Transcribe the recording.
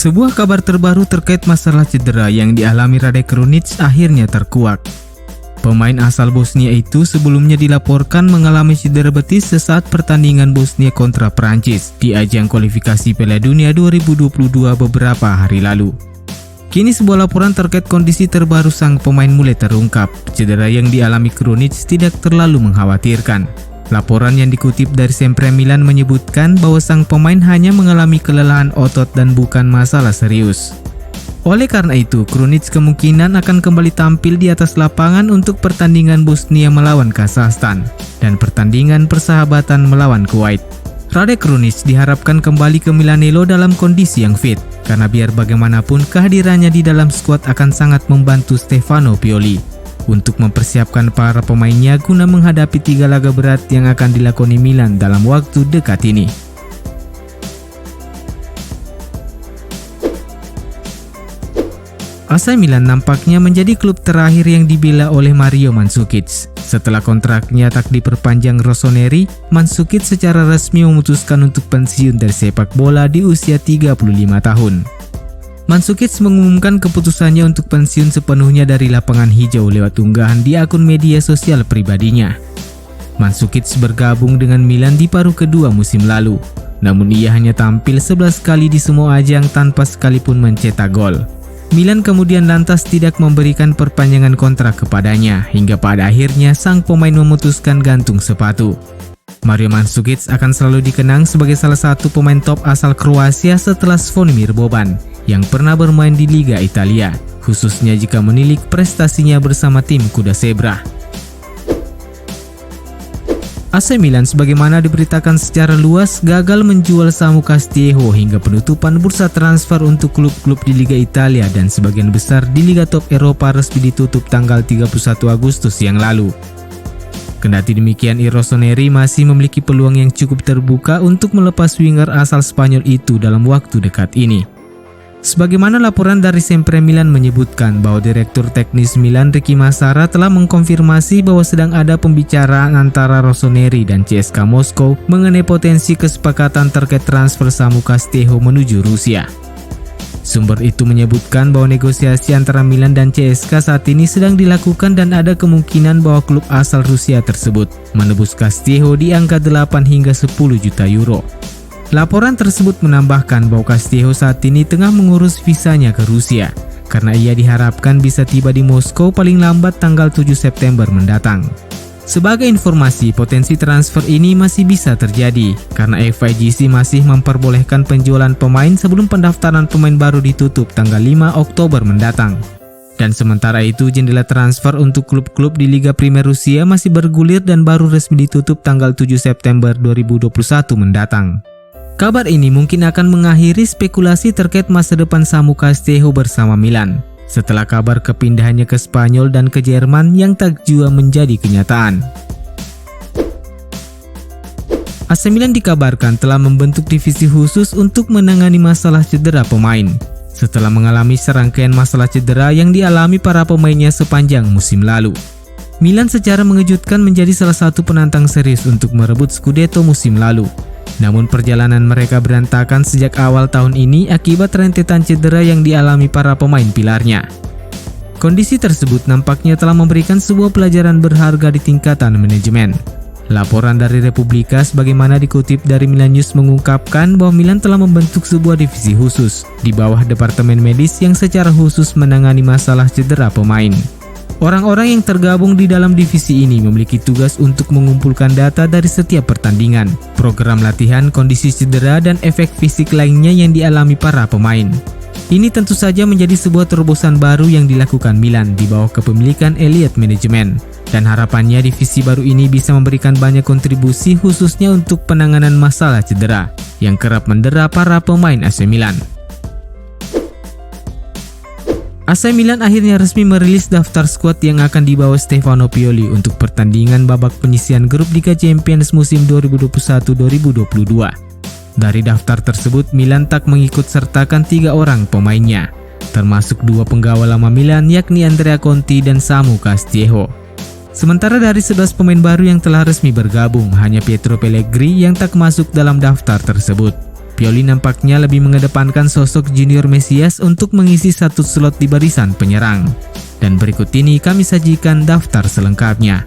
Sebuah kabar terbaru terkait masalah cedera yang dialami Rade Krunic akhirnya terkuak. Pemain asal Bosnia itu sebelumnya dilaporkan mengalami cedera betis sesaat pertandingan Bosnia kontra Prancis di ajang kualifikasi Piala Dunia 2022 beberapa hari lalu. Kini sebuah laporan terkait kondisi terbaru sang pemain mulai terungkap. Cedera yang dialami Krunic tidak terlalu mengkhawatirkan. Laporan yang dikutip dari Sempre Milan menyebutkan bahwa sang pemain hanya mengalami kelelahan otot dan bukan masalah serius. Oleh karena itu, Krunic kemungkinan akan kembali tampil di atas lapangan untuk pertandingan Bosnia melawan Kazakhstan dan pertandingan persahabatan melawan Kuwait. Rade Krunic diharapkan kembali ke Milanello dalam kondisi yang fit, karena biar bagaimanapun kehadirannya di dalam skuad akan sangat membantu Stefano Pioli untuk mempersiapkan para pemainnya guna menghadapi 3 laga berat yang akan dilakoni Milan dalam waktu dekat ini. AC Milan nampaknya menjadi klub terakhir yang dibela oleh Mario Mandzukic. Setelah kontraknya tak diperpanjang Rossoneri, Mandzukic secara resmi memutuskan untuk pensiun dari sepak bola di usia 35 tahun. Mandzukic mengumumkan keputusannya untuk pensiun sepenuhnya dari lapangan hijau lewat unggahan di akun media sosial pribadinya. Mandzukic bergabung dengan Milan di paruh kedua musim lalu, namun ia hanya tampil 11 kali di semua ajang tanpa sekalipun mencetak gol. Milan kemudian lantas tidak memberikan perpanjangan kontrak kepadanya, hingga pada akhirnya sang pemain memutuskan gantung sepatu. Mario Mandzukic akan selalu dikenang sebagai salah satu pemain top asal Kroasia setelah Zvonimir Boban yang pernah bermain di Liga Italia, khususnya jika menilik prestasinya bersama tim Kuda Zebra. AC Milan sebagaimana diberitakan secara luas gagal menjual Samu Castillejo hingga penutupan bursa transfer untuk klub-klub di Liga Italia dan sebagian besar di Liga Top Eropa resmi ditutup tanggal 31 Agustus yang lalu. Kendati demikian, Rossoneri masih memiliki peluang yang cukup terbuka untuk melepas winger asal Spanyol itu dalam waktu dekat ini. Sebagaimana laporan dari Sempre Milan menyebutkan bahwa Direktur Teknis Milan Ricky Massara telah mengkonfirmasi bahwa sedang ada pembicaraan antara Rossoneri dan CSKA Moskow mengenai potensi kesepakatan terkait transfer Samu Castillejo menuju Rusia. Sumber itu menyebutkan bahwa negosiasi antara Milan dan CSKA saat ini sedang dilakukan dan ada kemungkinan bahwa klub asal Rusia tersebut menebus Castillejo di angka 8 hingga 10 juta euro. Laporan tersebut menambahkan bahwa Castillejo saat ini tengah mengurus visanya ke Rusia, karena ia diharapkan bisa tiba di Moskow paling lambat tanggal 7 September mendatang. Sebagai informasi, potensi transfer ini masih bisa terjadi, karena FIGC masih memperbolehkan penjualan pemain sebelum pendaftaran pemain baru ditutup tanggal 5 Oktober mendatang. Dan sementara itu, jendela transfer untuk klub-klub di Liga Primer Rusia masih bergulir dan baru resmi ditutup tanggal 7 September 2021 mendatang. Kabar ini mungkin akan mengakhiri spekulasi terkait masa depan Samu Castillejo bersama Milan, setelah kabar kepindahannya ke Spanyol dan ke Jerman yang tak jua menjadi kenyataan. AC Milan dikabarkan telah membentuk divisi khusus untuk menangani masalah cedera pemain, setelah mengalami serangkaian masalah cedera yang dialami para pemainnya sepanjang musim lalu. Milan secara mengejutkan menjadi salah satu penantang serius untuk merebut Scudetto musim lalu. Namun perjalanan mereka berantakan sejak awal tahun ini akibat rentetan cedera yang dialami para pemain pilarnya. Kondisi tersebut nampaknya telah memberikan sebuah pelajaran berharga di tingkatan manajemen. Laporan dari Republika sebagaimana dikutip dari Milan News mengungkapkan bahwa Milan telah membentuk sebuah divisi khusus di bawah departemen medis yang secara khusus menangani masalah cedera pemain. Orang-orang yang tergabung di dalam divisi ini memiliki tugas untuk mengumpulkan data dari setiap pertandingan, program latihan, kondisi cedera, dan efek fisik lainnya yang dialami para pemain. Ini tentu saja menjadi sebuah terobosan baru yang dilakukan Milan di bawah kepemilikan Elliott Management, dan harapannya divisi baru ini bisa memberikan banyak kontribusi khususnya untuk penanganan masalah cedera yang kerap mendera para pemain AC Milan. AC Milan akhirnya resmi merilis daftar skuad yang akan dibawa Stefano Pioli untuk pertandingan babak penyisihan grup Liga Champions musim 2021-2022. Dari daftar tersebut, Milan tak mengikut sertakan 3 orang pemainnya, termasuk 2 penggawa lama Milan yakni Andrea Conti dan Samu Castillejo. Sementara dari 11 pemain baru yang telah resmi bergabung, hanya Pietro Pellegrini yang tak masuk dalam daftar tersebut. Pioli nampaknya lebih mengedepankan sosok Junior Mesias untuk mengisi satu slot di barisan penyerang. Dan berikut ini kami sajikan daftar selengkapnya.